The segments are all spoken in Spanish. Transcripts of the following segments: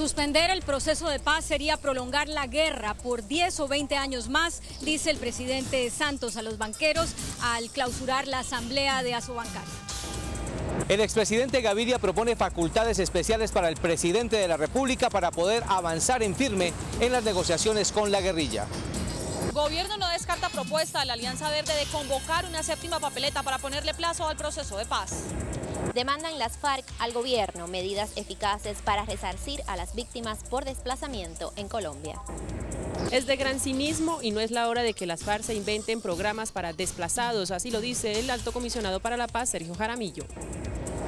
Suspender el proceso de paz sería prolongar la guerra por 10 o 20 años más, dice el presidente Santos a los banqueros al clausurar la asamblea de Asobancaria. El expresidente Gaviria propone facultades especiales para el presidente de la República para poder avanzar en firme en las negociaciones con la guerrilla. El gobierno no descarta propuesta de la Alianza Verde de convocar una séptima papeleta para ponerle plazo al proceso de paz. Demandan las FARC al gobierno medidas eficaces para resarcir a las víctimas por desplazamiento en Colombia. Es de gran cinismo y no es la hora de que las FARC se inventen programas para desplazados, así lo dice el alto comisionado para la paz, Sergio Jaramillo.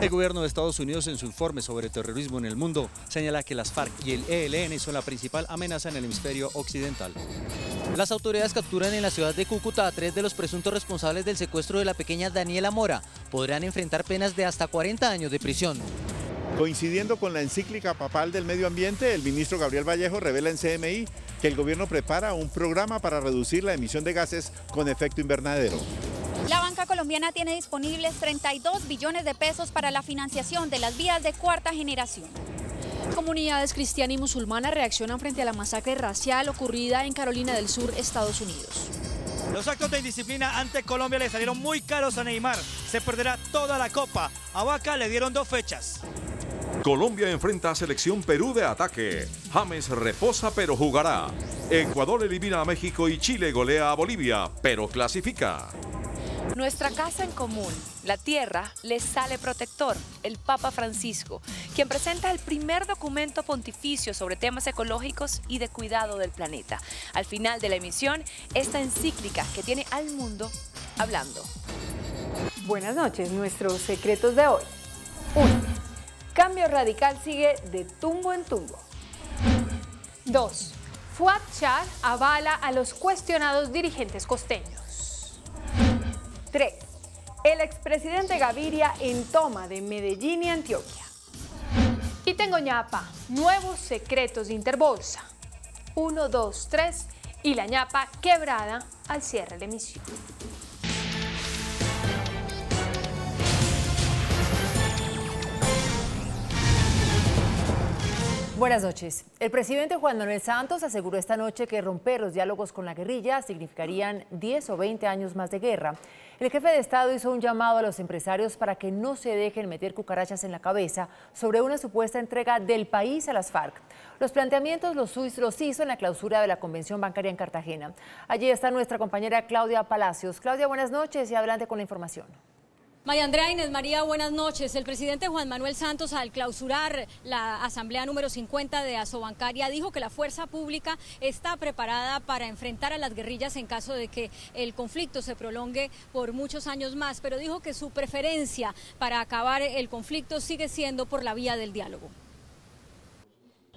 El gobierno de Estados Unidos en su informe sobre terrorismo en el mundo señala que las FARC y el ELN son la principal amenaza en el hemisferio occidental. Las autoridades capturan en la ciudad de Cúcuta a 3 de los presuntos responsables del secuestro de la pequeña Daniela Mora. Podrán enfrentar penas de hasta 40 años de prisión. Coincidiendo con la encíclica papal del medio ambiente, el ministro Gabriel Vallejo revela en CMI que el gobierno prepara un programa para reducir la emisión de gases con efecto invernadero. La banca colombiana tiene disponibles 32 billones de pesos para la financiación de las vías de cuarta generación. Comunidades cristiana y musulmana reaccionan frente a la masacre racial ocurrida en Carolina del Sur, Estados Unidos. Los actos de indisciplina ante Colombia le salieron muy caros a Neymar. Se perderá toda la Copa. A Vaca le dieron 2 fechas. Colombia enfrenta a selección Perú de ataque. James reposa pero jugará. Ecuador elimina a México y Chile golea a Bolivia, pero clasifica. Nuestra casa en común, la tierra, les sale protector, el Papa Francisco, quien presenta el primer documento pontificio sobre temas ecológicos y de cuidado del planeta. Al final de la emisión, esta encíclica que tiene al mundo hablando. Buenas noches, nuestros secretos de hoy. 1. Cambio Radical sigue de tumbo en tumbo. 2. Fuad Shah avala a los cuestionados dirigentes costeños. 3. El expresidente Gaviria en toma de Medellín y Antioquia. Y tengo ñapa, nuevos secretos de Interbolsa. 1, 2, 3 y la ñapa quebrada al cierre de la emisión. Buenas noches. El presidente Juan Manuel Santos aseguró esta noche que romper los diálogos con la guerrilla significarían 10 o 20 años más de guerra. El jefe de Estado hizo un llamado a los empresarios para que no se dejen meter cucarachas en la cabeza sobre una supuesta entrega del país a las FARC. Los planteamientos los hizo en la clausura de la Convención Bancaria en Cartagena. Allí está nuestra compañera Claudia Palacios. Claudia, buenas noches y adelante con la información. María Andrea, Inés María, buenas noches. El presidente Juan Manuel Santos, al clausurar la asamblea número 50 de Asobancaria, dijo que la fuerza pública está preparada para enfrentar a las guerrillas en caso de que el conflicto se prolongue por muchos años más, pero dijo que su preferencia para acabar el conflicto sigue siendo por la vía del diálogo.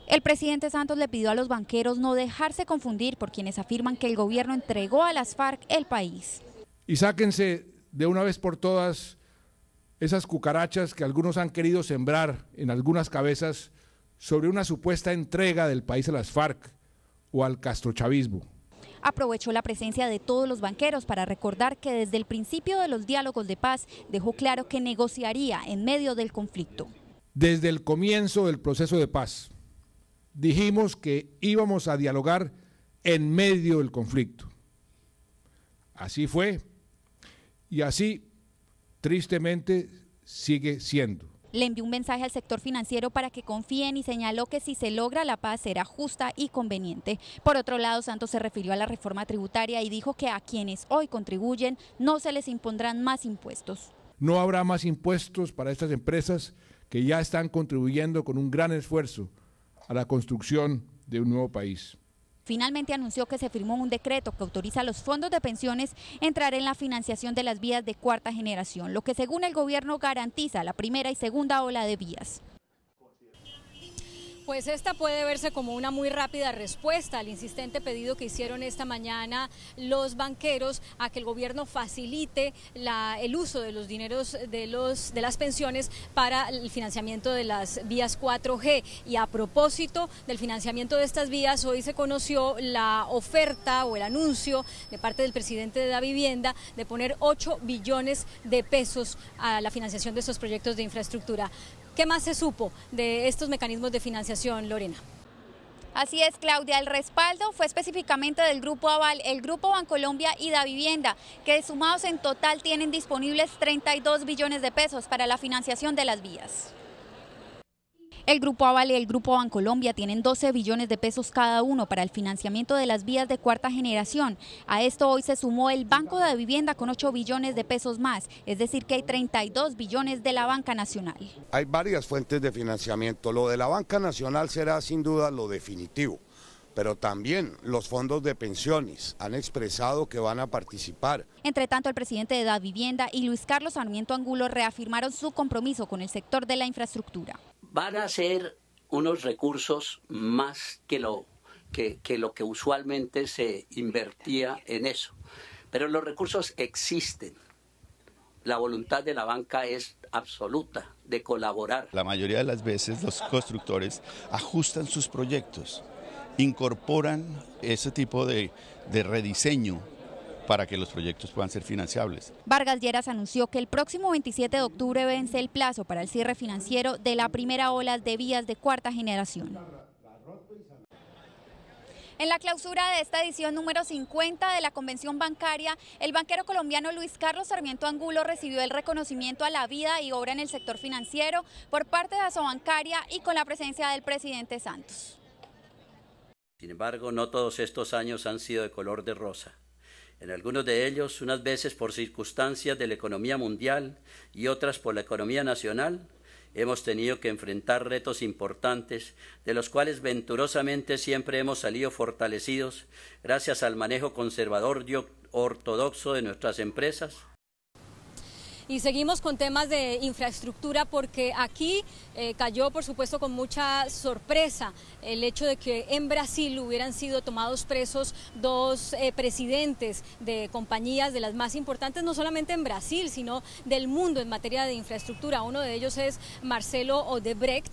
El presidente Santos le pidió a los banqueros no dejarse confundir por quienes afirman que el gobierno entregó a las FARC el país. Y sáquense de una vez por todas esas cucarachas que algunos han querido sembrar en algunas cabezas sobre una supuesta entrega del país a las FARC o al castrochavismo. Aprovechó la presencia de todos los banqueros para recordar que desde el principio de los diálogos de paz dejó claro que negociaría en medio del conflicto. Desde el comienzo del proceso de paz dijimos que íbamos a dialogar en medio del conflicto. Así fue y así tristemente sigue siendo. Le envió un mensaje al sector financiero para que confíen y señaló que si se logra la paz será justa y conveniente. Por otro lado, Santos se refirió a la reforma tributaria y dijo que a quienes hoy contribuyen no se les impondrán más impuestos. No habrá más impuestos para estas empresas que ya están contribuyendo con un gran esfuerzo a la construcción de un nuevo país. Finalmente anunció que se firmó un decreto que autoriza a los fondos de pensiones a entrar en la financiación de las vías de cuarta generación, lo que según el gobierno garantiza la primera y segunda ola de vías. Pues esta puede verse como una muy rápida respuesta al insistente pedido que hicieron esta mañana los banqueros a que el gobierno facilite el uso de los dineros de las pensiones para el financiamiento de las vías 4G. Y a propósito del financiamiento de estas vías, hoy se conoció la oferta o el anuncio de parte del presidente de la Vivienda de poner 8 billones de pesos a la financiación de estos proyectos de infraestructura. ¿Qué más se supo de estos mecanismos de financiación, Lorena? Así es, Claudia, el respaldo fue específicamente del Grupo Aval, el Grupo Bancolombia y Davivienda, que sumados en total tienen disponibles 32 billones de pesos para la financiación de las vías. El Grupo Aval y el Grupo Bancolombia tienen 12 billones de pesos cada uno para el financiamiento de las vías de cuarta generación. A esto hoy se sumó el Banco de Vivienda con 8 billones de pesos más, es decir que hay 32 billones de la Banca Nacional. Hay varias fuentes de financiamiento. Lo de la Banca Nacional será sin duda lo definitivo, pero también los fondos de pensiones han expresado que van a participar. Entre tanto, el presidente de Davivienda y Luis Carlos Sarmiento Angulo reafirmaron su compromiso con el sector de la infraestructura. Van a ser unos recursos más que lo que usualmente se invertía en eso. Pero los recursos existen. La voluntad de la banca es absoluta de colaborar. La mayoría de las veces los constructores ajustan sus proyectos, incorporan ese tipo de rediseño para que los proyectos puedan ser financiables. Vargas Lleras anunció que el próximo 27 de octubre vence el plazo para el cierre financiero de la primera ola de vías de cuarta generación. En la clausura de esta edición número 50 de la Convención Bancaria, el banquero colombiano Luis Carlos Sarmiento Angulo recibió el reconocimiento a la vida y obra en el sector financiero por parte de Asobancaria y con la presencia del presidente Santos. Sin embargo, no todos estos años han sido de color de rosa. En algunos de ellos, unas veces por circunstancias de la economía mundial y otras por la economía nacional, hemos tenido que enfrentar retos importantes, de los cuales venturosamente siempre hemos salido fortalecidos gracias al manejo conservador y ortodoxo de nuestras empresas. Y seguimos con temas de infraestructura porque aquí cayó, por supuesto, con mucha sorpresa el hecho de que en Brasil hubieran sido tomados presos dos presidentes de compañías de las más importantes, no solamente en Brasil, sino del mundo en materia de infraestructura. Uno de ellos es Marcelo Odebrecht,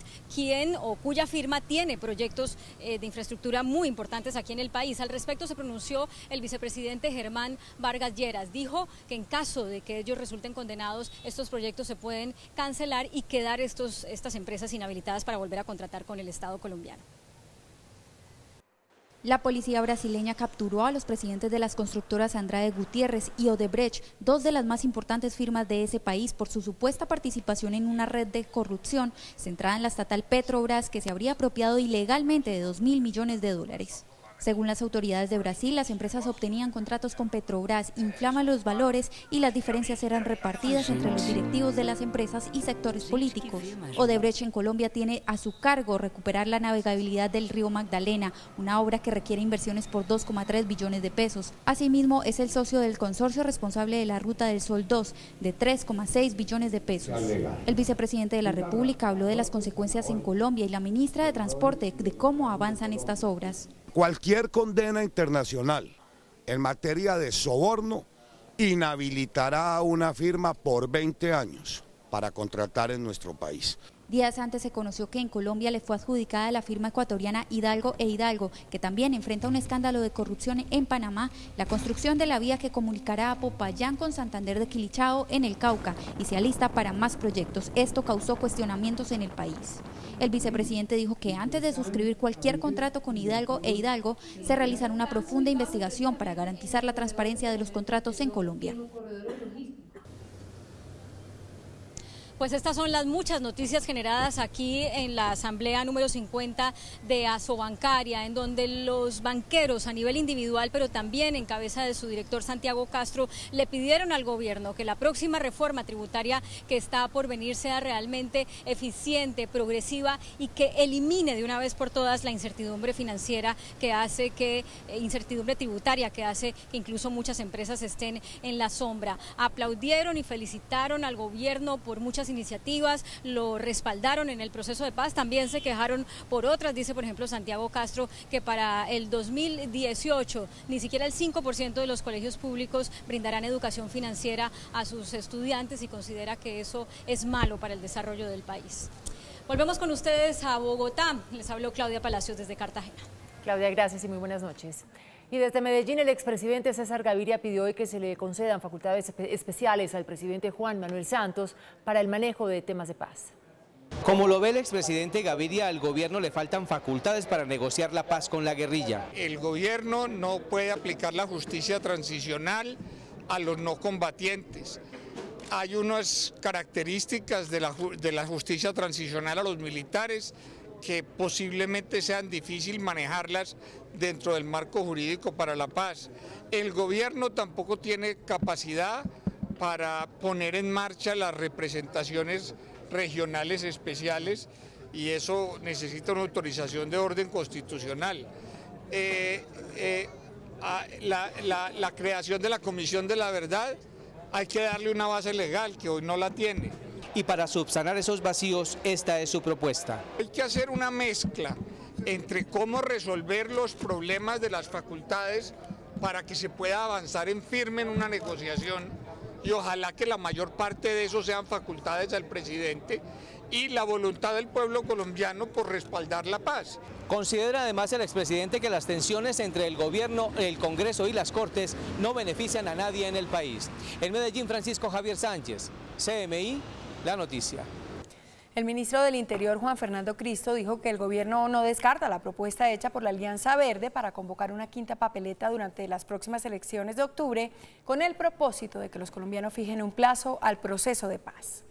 cuya firma tiene proyectos de infraestructura muy importantes aquí en el país. Al respecto se pronunció el vicepresidente Germán Vargas Lleras. Dijo que en caso de que ellos resulten condenados, estos proyectos se pueden cancelar y quedar estas empresas inhabilitadas para volver a contratar con el Estado colombiano. La policía brasileña capturó a los presidentes de las constructoras Andrade Gutiérrez y Odebrecht, dos de las más importantes firmas de ese país, por su supuesta participación en una red de corrupción centrada en la estatal Petrobras, que se habría apropiado ilegalmente de 2.000 millones de dólares. Según las autoridades de Brasil, las empresas obtenían contratos con Petrobras, inflaman los valores y las diferencias eran repartidas entre los directivos de las empresas y sectores políticos. Odebrecht en Colombia tiene a su cargo recuperar la navegabilidad del río Magdalena, una obra que requiere inversiones por 2,3 billones de pesos. Asimismo, es el socio del consorcio responsable de la Ruta del Sol 2, de 3,6 billones de pesos. El vicepresidente de la República habló de las consecuencias en Colombia y la ministra de Transporte de cómo avanzan estas obras. Cualquier condena internacional en materia de soborno inhabilitará a una firma por 20 años para contratar en nuestro país. Días antes se conoció que en Colombia le fue adjudicada la firma ecuatoriana Hidalgo e Hidalgo, que también enfrenta un escándalo de corrupción en Panamá, la construcción de la vía que comunicará a Popayán con Santander de Quilichao en el Cauca y se alista para más proyectos. Esto causó cuestionamientos en el país. El vicepresidente dijo que antes de suscribir cualquier contrato con Hidalgo e Hidalgo, se realizará una profunda investigación para garantizar la transparencia de los contratos en Colombia. Pues estas son las muchas noticias generadas aquí en la asamblea número 50 de Asobancaria, en donde los banqueros a nivel individual, pero también en cabeza de su director Santiago Castro, le pidieron al gobierno que la próxima reforma tributaria que está por venir sea realmente eficiente, progresiva y que elimine de una vez por todas la incertidumbre financiera que hace incertidumbre tributaria que hace que incluso muchas empresas estén en la sombra. Aplaudieron y felicitaron al gobierno por muchas iniciativas, lo respaldaron en el proceso de paz, también se quejaron por otras. Dice, por ejemplo, Santiago Castro que para el 2018 ni siquiera el 5% de los colegios públicos brindarán educación financiera a sus estudiantes y considera que eso es malo para el desarrollo del país. Volvemos con ustedes a Bogotá. Les habló Claudia Palacios desde Cartagena. Claudia, gracias y muy buenas noches. Y desde Medellín, el expresidente César Gaviria pidió hoy que se le concedan facultades especiales al presidente Juan Manuel Santos para el manejo de temas de paz. Como lo ve el expresidente Gaviria, al gobierno le faltan facultades para negociar la paz con la guerrilla. El gobierno no puede aplicar la justicia transicional a los no combatientes. Hay unas características de la justicia transicional a los militares que posiblemente sean difícil manejarlas dentro del marco jurídico para la paz. El gobierno tampoco tiene capacidad para poner en marcha las representaciones regionales especiales y eso necesita una autorización de orden constitucional. La creación de la Comisión de la Verdad hay que darle una base legal que hoy no la tiene. Y para subsanar esos vacíos, esta es su propuesta. Hay que hacer una mezcla entre cómo resolver los problemas de las facultades para que se pueda avanzar en firme en una negociación y ojalá que la mayor parte de eso sean facultades del presidente y la voluntad del pueblo colombiano por respaldar la paz. Considera además el expresidente que las tensiones entre el gobierno, el Congreso y las Cortes no benefician a nadie en el país. En Medellín, Francisco Javier Sánchez, CMI, La Noticia. El ministro del Interior, Juan Fernando Cristo, dijo que el gobierno no descarta la propuesta hecha por la Alianza Verde para convocar una quinta papeleta durante las próximas elecciones de octubre con el propósito de que los colombianos fijen un plazo al proceso de paz.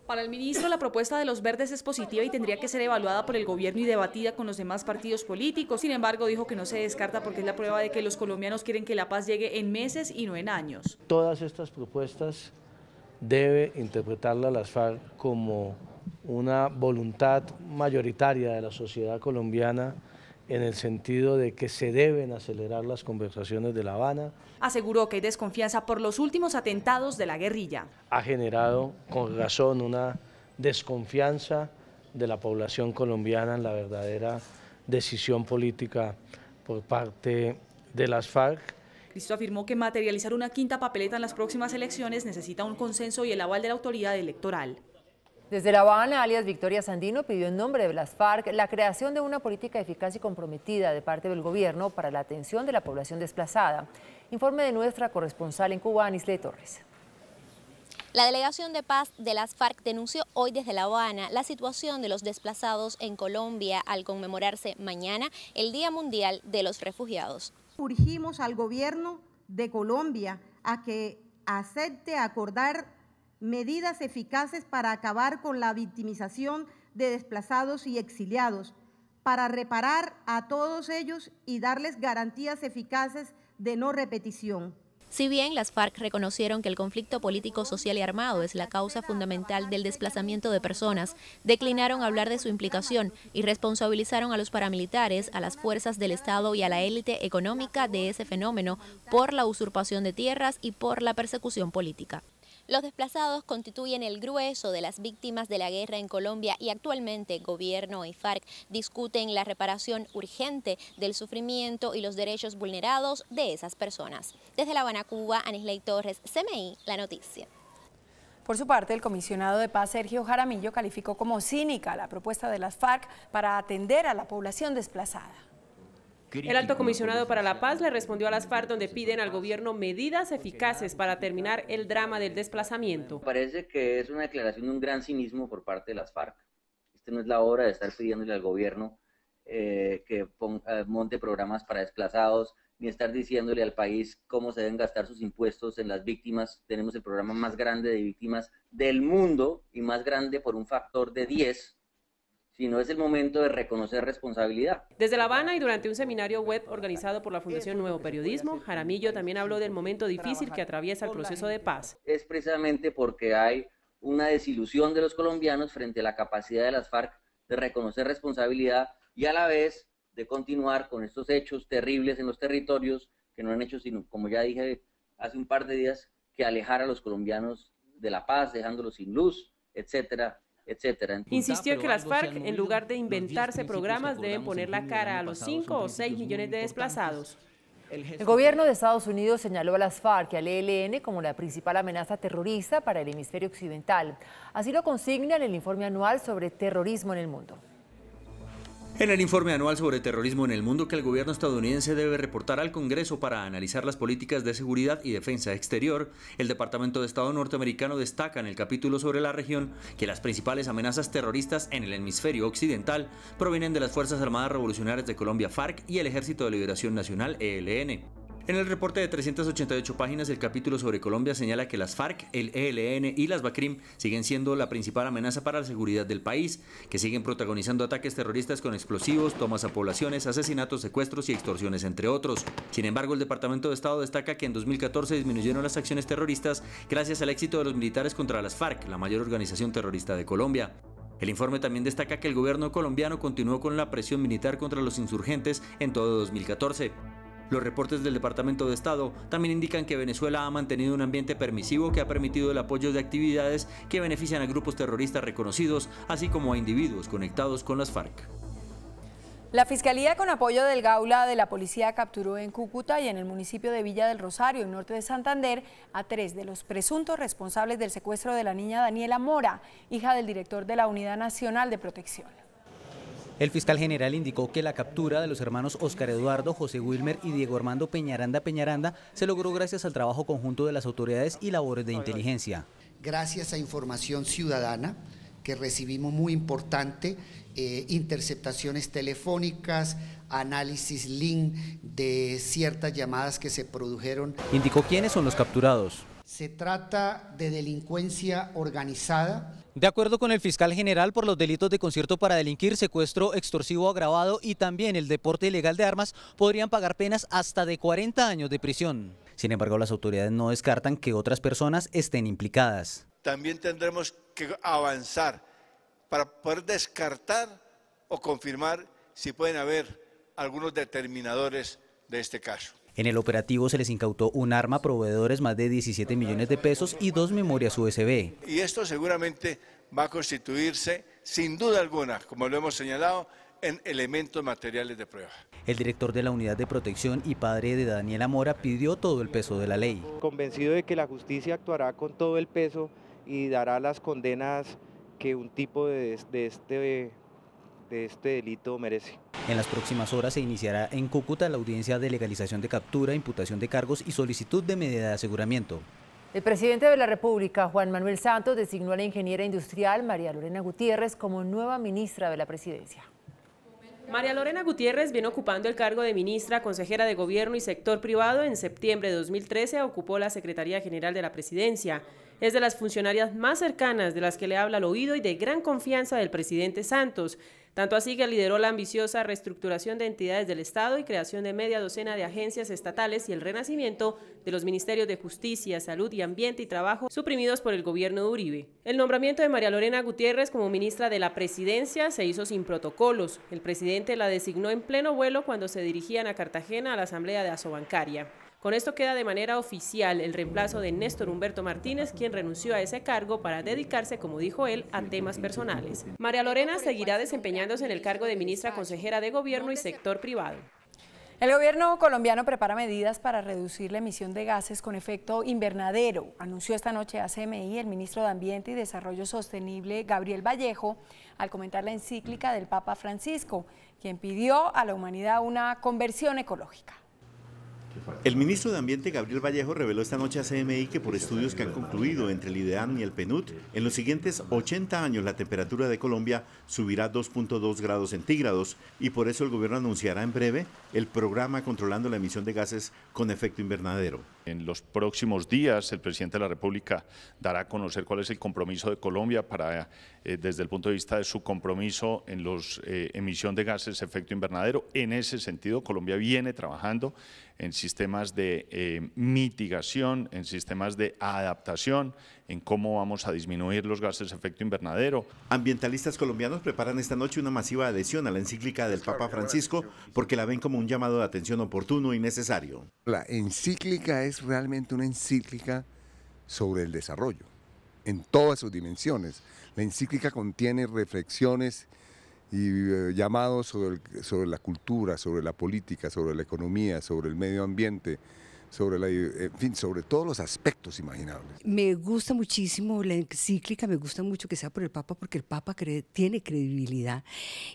Para el ministro, la propuesta de los verdes es positiva y tendría que ser evaluada por el gobierno y debatida con los demás partidos políticos. Sin embargo, dijo que no se descarta porque es la prueba de que los colombianos quieren que la paz llegue en meses y no en años. Todas estas propuestas debe interpretarlas las FARC como una voluntad mayoritaria de la sociedad colombiana en el sentido de que se deben acelerar las conversaciones de La Habana. Aseguró que hay desconfianza por los últimos atentados de la guerrilla. Ha generado con razón una desconfianza de la población colombiana en la verdadera decisión política por parte de las FARC. Cristo afirmó que materializar una quinta papeleta en las próximas elecciones necesita un consenso y el aval de la autoridad electoral. Desde La Habana, alias Victoria Sandino pidió en nombre de las FARC la creación de una política eficaz y comprometida de parte del gobierno para la atención de la población desplazada. Informe de nuestra corresponsal en Cuba, Anisle Torres. La delegación de paz de las FARC denunció hoy desde La Habana la situación de los desplazados en Colombia al conmemorarse mañana el Día Mundial de los Refugiados. Urgimos al gobierno de Colombia a que acepte acordar medidas eficaces para acabar con la victimización de desplazados y exiliados, para reparar a todos ellos y darles garantías eficaces de no repetición. Si bien las FARC reconocieron que el conflicto político, social y armado es la causa fundamental del desplazamiento de personas, declinaron hablar de su implicación y responsabilizaron a los paramilitares, a las fuerzas del Estado y a la élite económica de ese fenómeno por la usurpación de tierras y por la persecución política. Los desplazados constituyen el grueso de las víctimas de la guerra en Colombia y actualmente gobierno y FARC discuten la reparación urgente del sufrimiento y los derechos vulnerados de esas personas. Desde La Habana, Cuba, Anisle Torres, CMI, La Noticia. Por su parte, el comisionado de paz Sergio Jaramillo calificó como cínica la propuesta de las FARC para atender a la población desplazada. El alto comisionado para la paz le respondió a las FARC donde piden al gobierno medidas eficaces para terminar el drama del desplazamiento. Parece que es una declaración de un gran cinismo por parte de las FARC. Esta no es la hora de estar pidiéndole al gobierno que monte programas para desplazados, ni estar diciéndole al país cómo se deben gastar sus impuestos en las víctimas. Tenemos el programa más grande de víctimas del mundo y más grande por un factor de 10. Sino es el momento de reconocer responsabilidad. Desde La Habana y durante un seminario web organizado por la Fundación Nuevo Periodismo, Jaramillo también habló del momento difícil que atraviesa el proceso de paz. Es precisamente porque hay una desilusión de los colombianos frente a la capacidad de las FARC de reconocer responsabilidad y a la vez de continuar con estos hechos terribles en los territorios que no han hecho sino, como ya dije hace un par de días, que alejar a los colombianos de la paz, dejándolos sin luz, etcétera. Etcétera. Insistió que las FARC, en lugar de inventarse programas, deben poner la cara a los 5 o 6 millones de desplazados. El gobierno de Estados Unidos señaló a las FARC y al ELN como la principal amenaza terrorista para el hemisferio occidental. Así lo consigna en el informe anual sobre terrorismo en el mundo. En el informe anual sobre terrorismo en el mundo que el gobierno estadounidense debe reportar al Congreso para analizar las políticas de seguridad y defensa exterior, el Departamento de Estado norteamericano destaca en el capítulo sobre la región que las principales amenazas terroristas en el hemisferio occidental provienen de las Fuerzas Armadas Revolucionarias de Colombia FARC y el Ejército de Liberación Nacional ELN. En el reporte de 388 páginas, el capítulo sobre Colombia señala que las FARC, el ELN y las BACRIM siguen siendo la principal amenaza para la seguridad del país, que siguen protagonizando ataques terroristas con explosivos, tomas a poblaciones, asesinatos, secuestros y extorsiones, entre otros. Sin embargo, el Departamento de Estado destaca que en 2014 disminuyeron las acciones terroristas gracias al éxito de los militares contra las FARC, la mayor organización terrorista de Colombia. El informe también destaca que el gobierno colombiano continuó con la presión militar contra los insurgentes en todo 2014. Los reportes del Departamento de Estado también indican que Venezuela ha mantenido un ambiente permisivo que ha permitido el apoyo de actividades que benefician a grupos terroristas reconocidos, así como a individuos conectados con las FARC. La Fiscalía, con apoyo del Gaula de la Policía, capturó en Cúcuta y en el municipio de Villa del Rosario, en norte de Santander, a 3 de los presuntos responsables del secuestro de la niña Daniela Mora, hija del director de la Unidad Nacional de Protección. El fiscal general indicó que la captura de los hermanos Óscar Eduardo, José Wilmer y Diego Armando Peñaranda se logró gracias al trabajo conjunto de las autoridades y labores de inteligencia. Gracias a información ciudadana que recibimos muy importante, interceptaciones telefónicas, análisis link de ciertas llamadas que se produjeron. Indicó quiénes son los capturados. Se trata de delincuencia organizada. De acuerdo con el fiscal general, por los delitos de concierto para delinquir, secuestro extorsivo agravado y también el deporte ilegal de armas, podrían pagar penas hasta de 40 años de prisión. Sin embargo, las autoridades no descartan que otras personas estén implicadas. También tendremos que avanzar para poder descartar o confirmar si pueden haber algunos determinadores de este caso. En el operativo se les incautó un arma, proveedores, más de 17 millones de pesos y 2 memorias USB. Y esto seguramente va a constituirse, sin duda alguna, como lo hemos señalado, en elementos materiales de prueba. El director de la Unidad de Protección y padre de Daniela Mora pidió todo el peso de la ley. Convencido de que la justicia actuará con todo el peso y dará las condenas que un tipo de este delito merece. En las próximas horas se iniciará en Cúcuta la audiencia de legalización de captura, imputación de cargos y solicitud de medida de aseguramiento. El presidente de la República, Juan Manuel Santos, designó a la ingeniera industrial María Lorena Gutiérrez como nueva ministra de la Presidencia. María Lorena Gutiérrez viene ocupando el cargo de ministra, consejera de Gobierno y Sector Privado. En septiembre de 2013 ocupó la Secretaría General de la Presidencia. Es de las funcionarias más cercanas, de las que le habla al oído y de gran confianza del presidente Santos. Tanto así que lideró la ambiciosa reestructuración de entidades del Estado y creación de media docena de agencias estatales y el renacimiento de los ministerios de Justicia, Salud y Ambiente y Trabajo suprimidos por el gobierno de Uribe. El nombramiento de María Lorena Gutiérrez como ministra de la Presidencia se hizo sin protocolos. El presidente la designó en pleno vuelo cuando se dirigían a Cartagena a la asamblea de Asobancaria. Con esto queda de manera oficial el reemplazo de Néstor Humberto Martínez, quien renunció a ese cargo para dedicarse, como dijo él, a temas personales. María Lorena seguirá desempeñándose en el cargo de ministra consejera de Gobierno y Sector Privado. El gobierno colombiano prepara medidas para reducir la emisión de gases con efecto invernadero. Anunció esta noche a CMI el ministro de Ambiente y Desarrollo Sostenible, Gabriel Vallejo, al comentar la encíclica del Papa Francisco, quien pidió a la humanidad una conversión ecológica. El ministro de Ambiente, Gabriel Vallejo, reveló esta noche a CMI que por estudios que han concluido entre el IDEAM y el PNUD, en los siguientes 80 años la temperatura de Colombia subirá 2.2 grados centígrados y por eso el gobierno anunciará en breve el programa controlando la emisión de gases con efecto invernadero. En los próximos días el presidente de la República dará a conocer cuál es el compromiso de Colombia para, desde el punto de vista de su compromiso en la emisión de gases efecto invernadero. En ese sentido, Colombia viene trabajando en sistemas de mitigación, en sistemas de adaptación, en cómo vamos a disminuir los gases de efecto invernadero. Ambientalistas colombianos preparan esta noche una masiva adhesión a la encíclica del Papa Francisco porque la ven como un llamado de atención oportuno y necesario. La encíclica es realmente una encíclica sobre el desarrollo, en todas sus dimensiones. La encíclica contiene reflexiones y llamados sobre la cultura, sobre la política, sobre la economía, sobre el medio ambiente, en fin, sobre todos los aspectos imaginables. Me gusta muchísimo la encíclica, me gusta mucho que sea por el Papa, porque el Papa tiene credibilidad.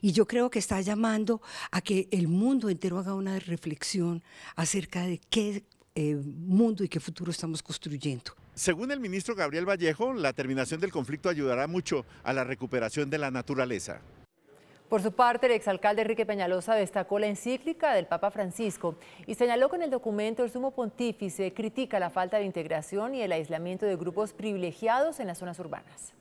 Y yo creo que está llamando a que el mundo entero haga una reflexión acerca de qué mundo y qué futuro estamos construyendo. Según el ministro Gabriel Vallejo, la terminación del conflicto ayudará mucho a la recuperación de la naturaleza. Por su parte, el exalcalde Enrique Peñalosa destacó la encíclica del Papa Francisco y señaló que en el documento el sumo pontífice critica la falta de integración y el aislamiento de grupos privilegiados en las zonas urbanas.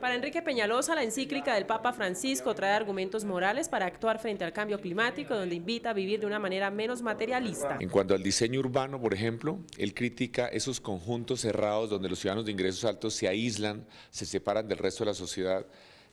Para Enrique Peñalosa, la encíclica del Papa Francisco trae argumentos morales para actuar frente al cambio climático, donde invita a vivir de una manera menos materialista. En cuanto al diseño urbano, por ejemplo, él critica esos conjuntos cerrados donde los ciudadanos de ingresos altos se aíslan, se separan del resto de la sociedad,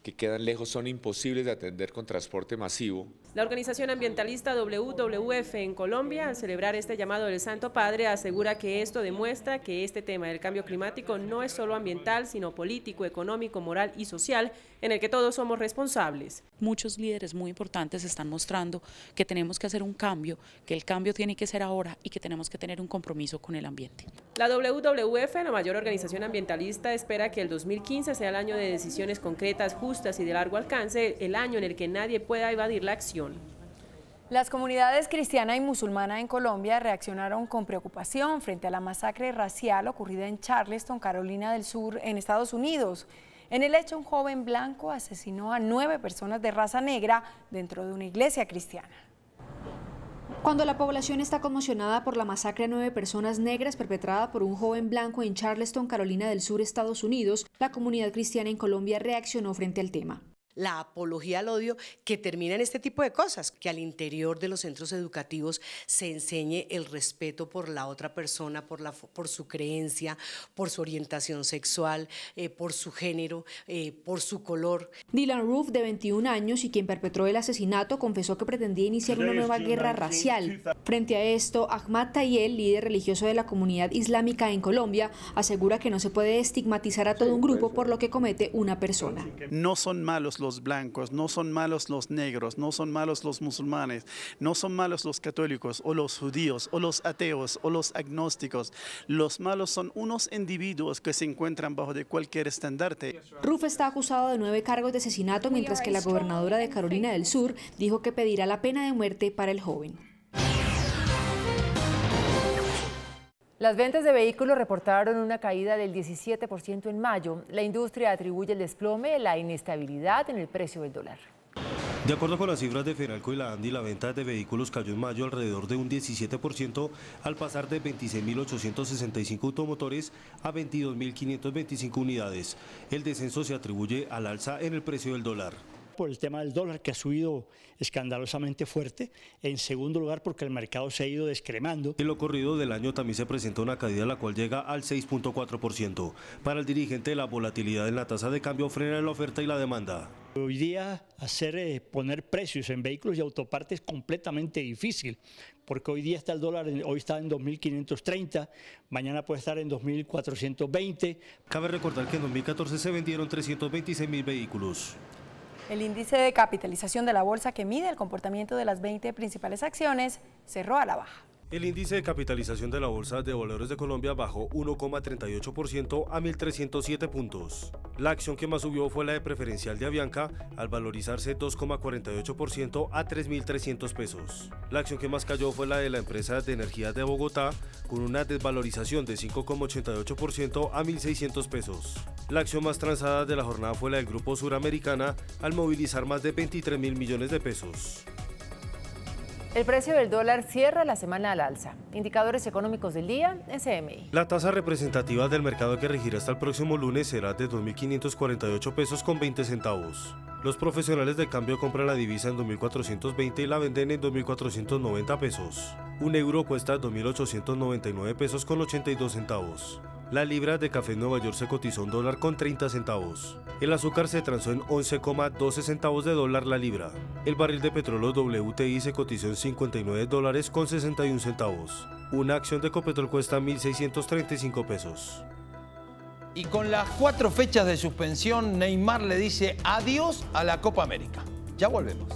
que quedan lejos, son imposibles de atender con transporte masivo. La organización ambientalista WWF en Colombia, al celebrar este llamado del Santo Padre, asegura que esto demuestra que este tema del cambio climático no es solo ambiental, sino político, económico, moral y social, en el que todos somos responsables. Muchos líderes muy importantes están mostrando que tenemos que hacer un cambio, que el cambio tiene que ser ahora y que tenemos que tener un compromiso con el ambiente. La WWF, la mayor organización ambientalista, espera que el 2015 sea el año de decisiones concretas, justas y de largo alcance, el año en el que nadie pueda evadir la acción. Las comunidades cristiana y musulmana en Colombia reaccionaron con preocupación frente a la masacre racial ocurrida en Charleston, Carolina del Sur, en Estados Unidos. En el hecho, un joven blanco asesinó a 9 personas de raza negra dentro de una iglesia cristiana. Cuando la población está conmocionada por la masacre a 9 personas negras perpetrada por un joven blanco en Charleston, Carolina del Sur, Estados Unidos, la comunidad cristiana en Colombia reaccionó frente al tema. La apología al odio que termina en este tipo de cosas, que al interior de los centros educativos se enseñe el respeto por la otra persona, por su creencia, por su orientación sexual, por su género, por su color. Dylan Roof, de 21 años y quien perpetró el asesinato, confesó que pretendía iniciar una nueva guerra racial. Frente a esto, Ahmad Tayel, líder religioso de la comunidad islámica en Colombia, asegura que no se puede estigmatizar a todo un grupo por lo que comete una persona. No son malos los blancos, no son malos los negros, no son malos los musulmanes, no son malos los católicos o los judíos o los ateos o los agnósticos. Los malos son unos individuos que se encuentran bajo de cualquier estandarte. Roof está acusado de 9 cargos de asesinato, mientras que la gobernadora de Carolina del Sur dijo que pedirá la pena de muerte para el joven. Las ventas de vehículos reportaron una caída del 17% en mayo. La industria atribuye el desplome a la inestabilidad en el precio del dólar. De acuerdo con las cifras de Fenalco y la ANDI, la venta de vehículos cayó en mayo alrededor de un 17% al pasar de 26.865 automotores a 22.525 unidades. El descenso se atribuye al alza en el precio del dólar. Por el tema del dólar, que ha subido escandalosamente fuerte. En segundo lugar, porque el mercado se ha ido descremando. En lo corrido del año también se presenta una caída, la cual llega al 6.4%. Para el dirigente, la volatilidad en la tasa de cambio frena la oferta y la demanda. Hoy día poner precios en vehículos y autopartes es completamente difícil, porque hoy día está el dólar, hoy está en 2.530, mañana puede estar en 2.420. Cabe recordar que en 2014 se vendieron 326.000 vehículos. El índice de capitalización de la bolsa, que mide el comportamiento de las 20 principales acciones, cerró a la baja. El índice de capitalización de la Bolsa de Valores de Colombia bajó 1,38% a 1.307 puntos. La acción que más subió fue la de Preferencial de Avianca, al valorizarse 2,48% a 3.300 pesos. La acción que más cayó fue la de la empresa de energía de Bogotá, con una desvalorización de 5,88% a 1.600 pesos. La acción más transada de la jornada fue la del Grupo Suramericana, al movilizar más de 23.000 millones de pesos. El precio del dólar cierra la semana al alza. Indicadores económicos del día en CMI. La tasa representativa del mercado que regirá hasta el próximo lunes será de 2.548 pesos con 20 centavos. Los profesionales de cambio compran la divisa en 2.420 y la venden en 2.490 pesos. Un euro cuesta 2.899 pesos con 82 centavos. La libra de café en Nueva York se cotizó $1 con 30 centavos. El azúcar se transó en 11,12 centavos de dólar la libra. El barril de petróleo WTI se cotizó en $59 con 61 centavos. Una acción de Ecopetrol cuesta 1.635 pesos. Y con las 4 fechas de suspensión, Neymar le dice adiós a la Copa América. Ya volvemos.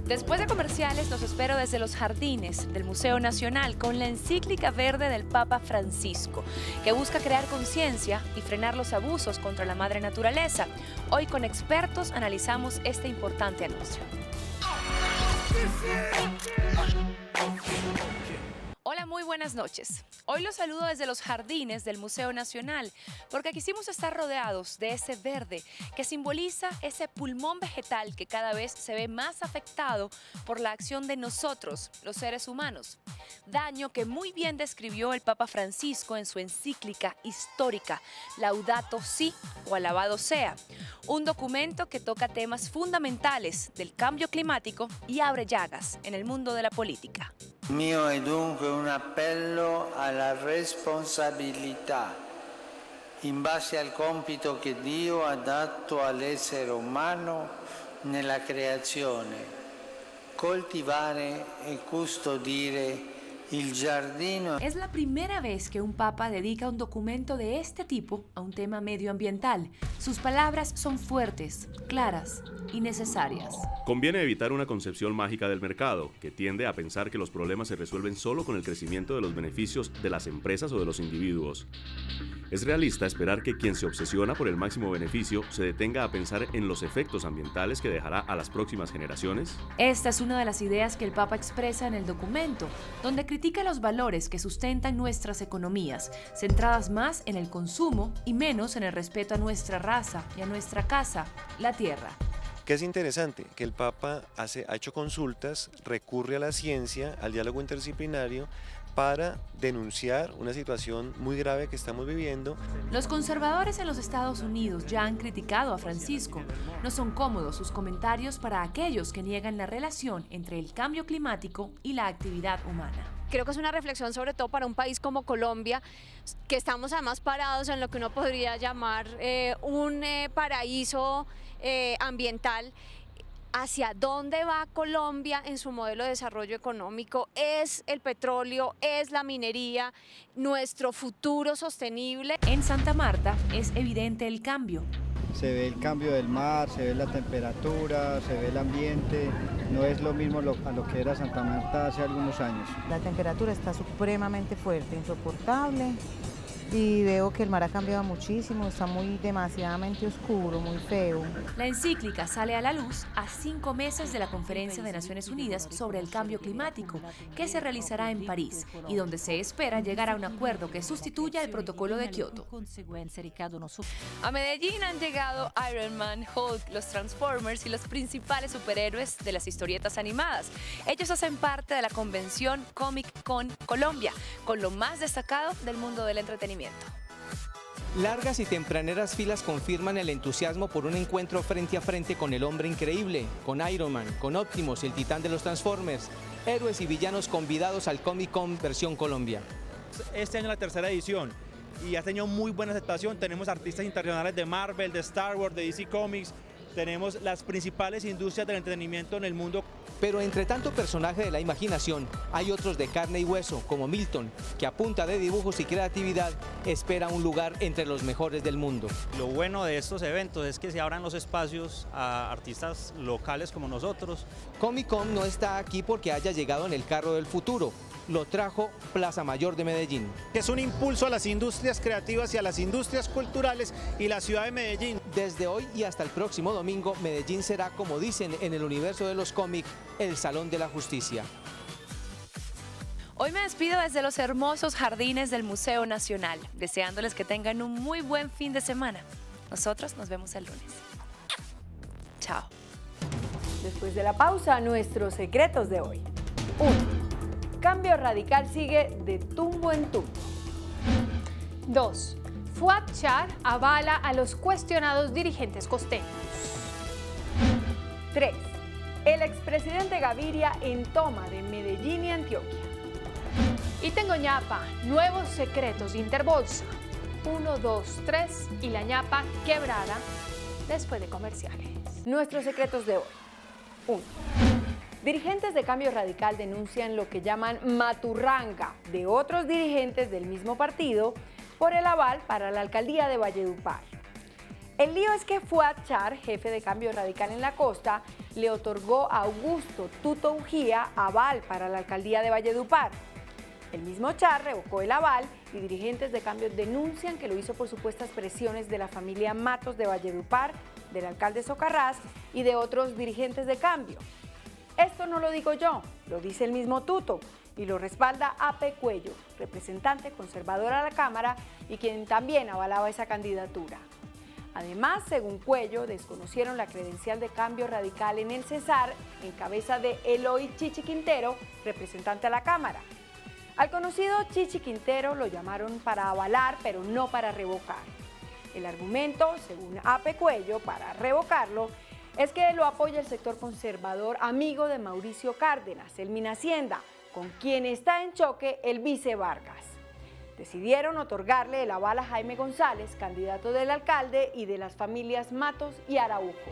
Después de comerciales, los espero desde los jardines del Museo Nacional con la encíclica verde del Papa Francisco, que busca crear conciencia y frenar los abusos contra la madre naturaleza. Hoy con expertos analizamos este importante anuncio. Hola, muy buenas noches. Hoy los saludo desde los jardines del Museo Nacional porque quisimos estar rodeados de ese verde que simboliza ese pulmón vegetal que cada vez se ve más afectado por la acción de nosotros, los seres humanos. Daño que muy bien describió el Papa Francisco en su encíclica histórica Laudato Si o Alabado Sea, un documento que toca temas fundamentales del cambio climático y abre llagas en el mundo de la política. Mio è dunque un appello alla responsabilità in base al compito che Dio ha dato all'essere umano nella creazione, coltivare e custodire il giardino. Es la primera vez que un papa dedica un documento de este tipo a un tema medioambiental. Sus palabras son fuertes, claras y necesarias. Conviene evitar una concepción mágica del mercado, que tiende a pensar que los problemas se resuelven solo con el crecimiento de los beneficios de las empresas o de los individuos. Es realista esperar que quien se obsesiona por el máximo beneficio se detenga a pensar en los efectos ambientales que dejará a las próximas generaciones. Esta es una de las ideas que el Papa expresa en el documento, donde critica los valores que sustentan nuestras economías, centradas más en el consumo y menos en el respeto a nuestra raza y a nuestra casa, la tierra. Que es interesante que el Papa ha hecho consultas, recurre a la ciencia, al diálogo interdisciplinario, para denunciar una situación muy grave que estamos viviendo. Los conservadores en los Estados Unidos ya han criticado a Francisco. No son cómodos sus comentarios para aquellos que niegan la relación entre el cambio climático y la actividad humana. Creo que es una reflexión sobre todo para un país como Colombia, que estamos además parados en lo que uno podría llamar un paraíso ambiental. ¿Hacia dónde va Colombia en su modelo de desarrollo económico? ¿Es el petróleo? ¿Es la minería? ¿Nuestro futuro sostenible? En Santa Marta es evidente el cambio. Se ve el cambio del mar, se ve la temperatura, se ve el ambiente. No es lo mismo a lo que era Santa Marta hace algunos años. La temperatura está supremamente fuerte, insoportable. Y veo que el mar ha cambiado muchísimo, está demasiadamente oscuro, muy feo. La encíclica sale a la luz a 5 meses de la Conferencia de Naciones Unidas sobre el Cambio Climático, que se realizará en París y donde se espera llegar a un acuerdo que sustituya el protocolo de Kioto. A Medellín han llegado Iron Man, Hulk, los Transformers y los principales superhéroes de las historietas animadas. Ellos hacen parte de la convención Comic Con Colombia, con lo más destacado del mundo del entretenimiento. Largas y tempraneras filas confirman el entusiasmo por un encuentro frente a frente con el hombre increíble, con Iron Man, con Optimus, el titán de los Transformers, héroes y villanos convidados al Comic Con versión Colombia. Este año es la tercera edición y ha tenido muy buena aceptación. Tenemos artistas internacionales de Marvel, de Star Wars, de DC Comics. Tenemos las principales industrias del entretenimiento en el mundo. Pero entre tanto personaje de la imaginación, hay otros de carne y hueso, como Milton, que a punta de dibujos y creatividad espera un lugar entre los mejores del mundo. Lo bueno de estos eventos es que se abran los espacios a artistas locales como nosotros. Comic Con no está aquí porque haya llegado en el carro del futuro. Lo trajo Plaza Mayor de Medellín. Es un impulso a las industrias creativas y a las industrias culturales y la ciudad de Medellín. Desde hoy y hasta el próximo domingo, Medellín será, como dicen en el universo de los cómics, el Salón de la Justicia. Hoy me despido desde los hermosos jardines del Museo Nacional, deseándoles que tengan un muy buen fin de semana. Nosotros nos vemos el lunes. Chao. Después de la pausa, nuestros secretos de hoy. 1. Cambio Radical sigue de tumbo en tumbo. 2. Fuad Char avala a los cuestionados dirigentes costeños. 3. El expresidente Gaviria en toma de Medellín y Antioquia. Y tengo ñapa, nuevos secretos de Interbolsa. 1, 2, 3 y la ñapa quebrada después de comerciales. Nuestros secretos de hoy. 1. Dirigentes de Cambio Radical denuncian lo que llaman maturranga de otros dirigentes del mismo partido por el aval para la alcaldía de Valledupar. El lío es que Fuad Char, jefe de Cambio Radical en la costa, le otorgó a Augusto Tuto Ujía aval para la alcaldía de Valledupar. El mismo Char revocó el aval y dirigentes de Cambio denuncian que lo hizo por supuestas presiones de la familia Matos de Valledupar, del alcalde Socarrás y de otros dirigentes de Cambio. Esto no lo digo yo, lo dice el mismo Tuto y lo respalda Ape Cuello, representante conservador a la Cámara y quien también avalaba esa candidatura. Además, según Cuello, desconocieron la credencial de Cambio Radical en el Cesar en cabeza de Eloy Chichi Quintero, representante a la Cámara. Al conocido Chichi Quintero lo llamaron para avalar, pero no para revocar. El argumento, según Ape Cuello, para revocarlo, es que lo apoya el sector conservador amigo de Mauricio Cárdenas, el Minhacienda, con quien está en choque el vice Vargas. Decidieron otorgarle el aval a Jaime González, candidato del alcalde y de las familias Matos y Araujo.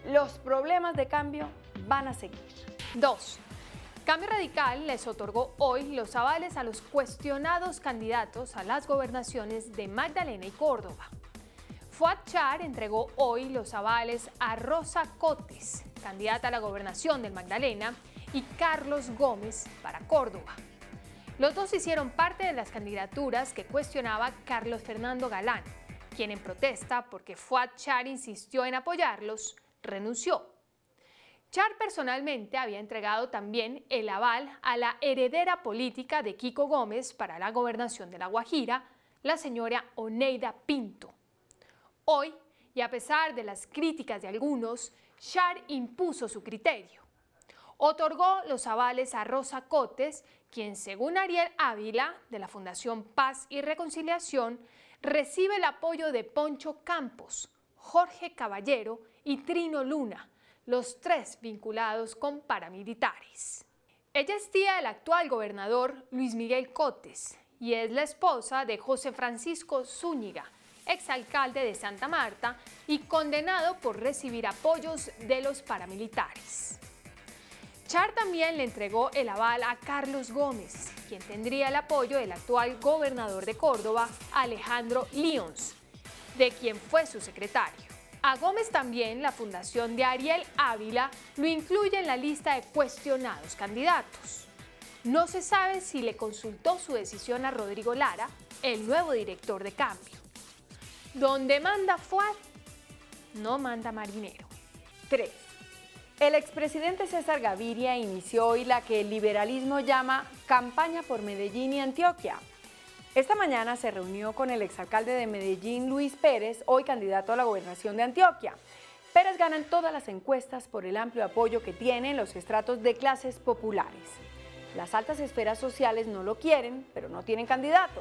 Los problemas de Cambio van a seguir. 2. Cambio Radical les otorgó hoy los avales a los cuestionados candidatos a las gobernaciones de Magdalena y Córdoba. Fuad Char entregó hoy los avales a Rosa Cotes, candidata a la gobernación del Magdalena, y Carlos Gómez para Córdoba. Los dos hicieron parte de las candidaturas que cuestionaba Carlos Fernando Galán, quien en protesta porque Fuad Char insistió en apoyarlos, renunció. Char personalmente había entregado también el aval a la heredera política de Kiko Gómez para la gobernación de La Guajira, la señora Oneida Pinto. Hoy, y a pesar de las críticas de algunos, Char impuso su criterio. Otorgó los avales a Rosa Cotes, quien según Ariel Ávila, de la Fundación Paz y Reconciliación, recibe el apoyo de Poncho Campos, Jorge Caballero y Trino Luna, los tres vinculados con paramilitares. Ella es tía del actual gobernador Luis Miguel Cotes y es la esposa de José Francisco Zúñiga, exalcalde de Santa Marta y condenado por recibir apoyos de los paramilitares. Char también le entregó el aval a Carlos Gómez, quien tendría el apoyo del actual gobernador de Córdoba, Alejandro Lyons, de quien fue su secretario. A Gómez también la fundación de Ariel Ávila lo incluye en la lista de cuestionados candidatos. No se sabe si le consultó su decisión a Rodrigo Lara, el nuevo director de Cambio. Donde manda Fuad, no manda marinero. 3. El expresidente César Gaviria inició hoy la que el liberalismo llama campaña por Medellín y Antioquia. Esta mañana se reunió con el exalcalde de Medellín, Luis Pérez, hoy candidato a la gobernación de Antioquia. Pérez gana en todas las encuestas por el amplio apoyo que tiene en los estratos de clases populares. Las altas esferas sociales no lo quieren, pero no tienen candidato.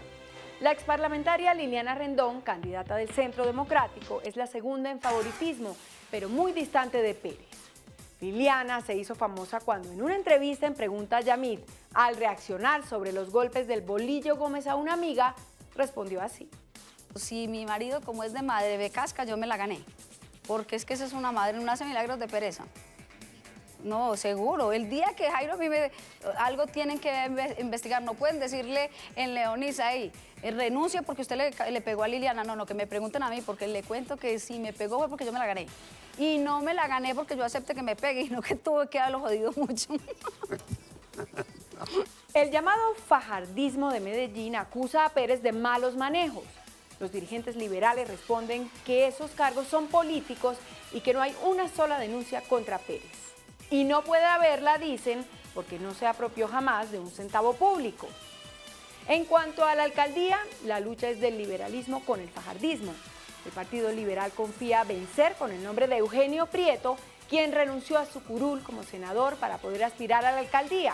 La exparlamentaria Liliana Rendón, candidata del Centro Democrático, es la segunda en favoritismo, pero muy distante de Pérez. Liliana se hizo famosa cuando en una entrevista en Pregunta a Yamil, al reaccionar sobre los golpes del Bolillo Gómez a una amiga, respondió así. Si mi marido, como es de madre becasca, yo me la gané, porque es que esa es una madre, no hace milagros de pereza. No, seguro. El día que Jairo vive, algo tienen que investigar. No pueden decirle en Leonisa, ahí, renuncia porque usted le pegó a Liliana. No, que me pregunten a mí, porque le cuento que si me pegó fue porque yo me la gané. Y no me la gané porque yo acepte que me pegue, sino que tuve que haberlo jodido mucho. El llamado fajardismo de Medellín acusa a Pérez de malos manejos. Los dirigentes liberales responden que esos cargos son políticos y que no hay una sola denuncia contra Pérez. Y no puede haberla, dicen, porque no se apropió jamás de un centavo público. En cuanto a la alcaldía, la lucha es del liberalismo con el fajardismo. El Partido Liberal confía vencer con el nombre de Eugenio Prieto, quien renunció a su curul como senador para poder aspirar a la alcaldía.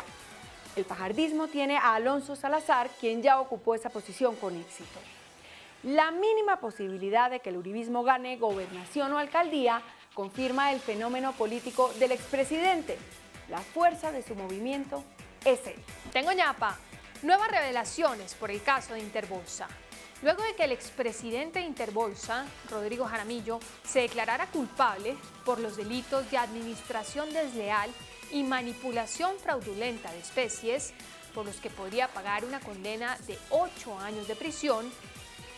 El fajardismo tiene a Alonso Salazar, quien ya ocupó esa posición con éxito. La mínima posibilidad de que el uribismo gane gobernación o alcaldía confirma el fenómeno político del expresidente. La fuerza de su movimiento es él. Tengo ñapa. Nuevas revelaciones por el caso de Interbolsa. Luego de que el expresidente de Interbolsa, Rodrigo Jaramillo, se declarara culpable por los delitos de administración desleal y manipulación fraudulenta de especies, por los que podría pagar una condena de 8 años de prisión,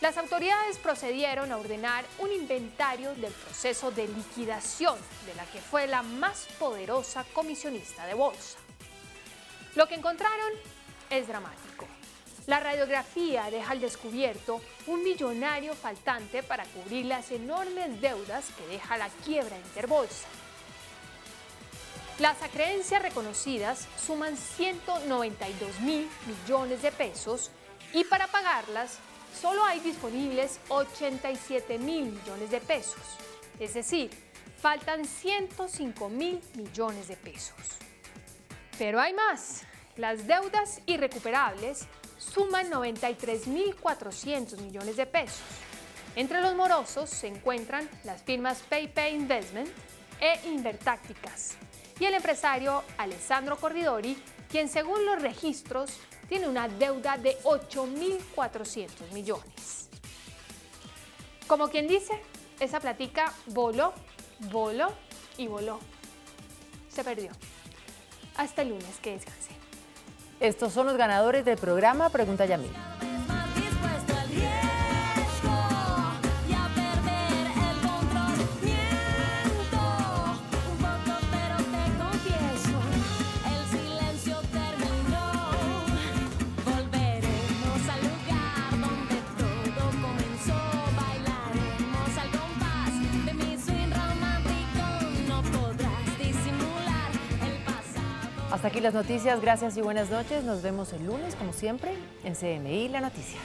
Las autoridades procedieron a ordenar un inventario del proceso de liquidación de la que fue la más poderosa comisionista de bolsa. Lo que encontraron es dramático. La radiografía deja al descubierto un millonario faltante para cubrir las enormes deudas que deja la quiebra Interbolsa. Las acreencias reconocidas suman 192.000 millones de pesos y para pagarlas solo hay disponibles 87.000 millones de pesos. Es decir, faltan 105.000 millones de pesos. Pero hay más. Las deudas irrecuperables suman 93.400 millones de pesos. Entre los morosos se encuentran las firmas PayPay Investment e Invertácticas y el empresario Alessandro Corridori, quien según los registros tiene una deuda de 8.400 millones. Como quien dice, esa platica voló, voló y voló. Se perdió. Hasta el lunes, que descanse. Estos son los ganadores del programa Pregunta Yamil. Hasta aquí las noticias, gracias y buenas noches. Nos vemos el lunes, como siempre, en CMI La Noticia.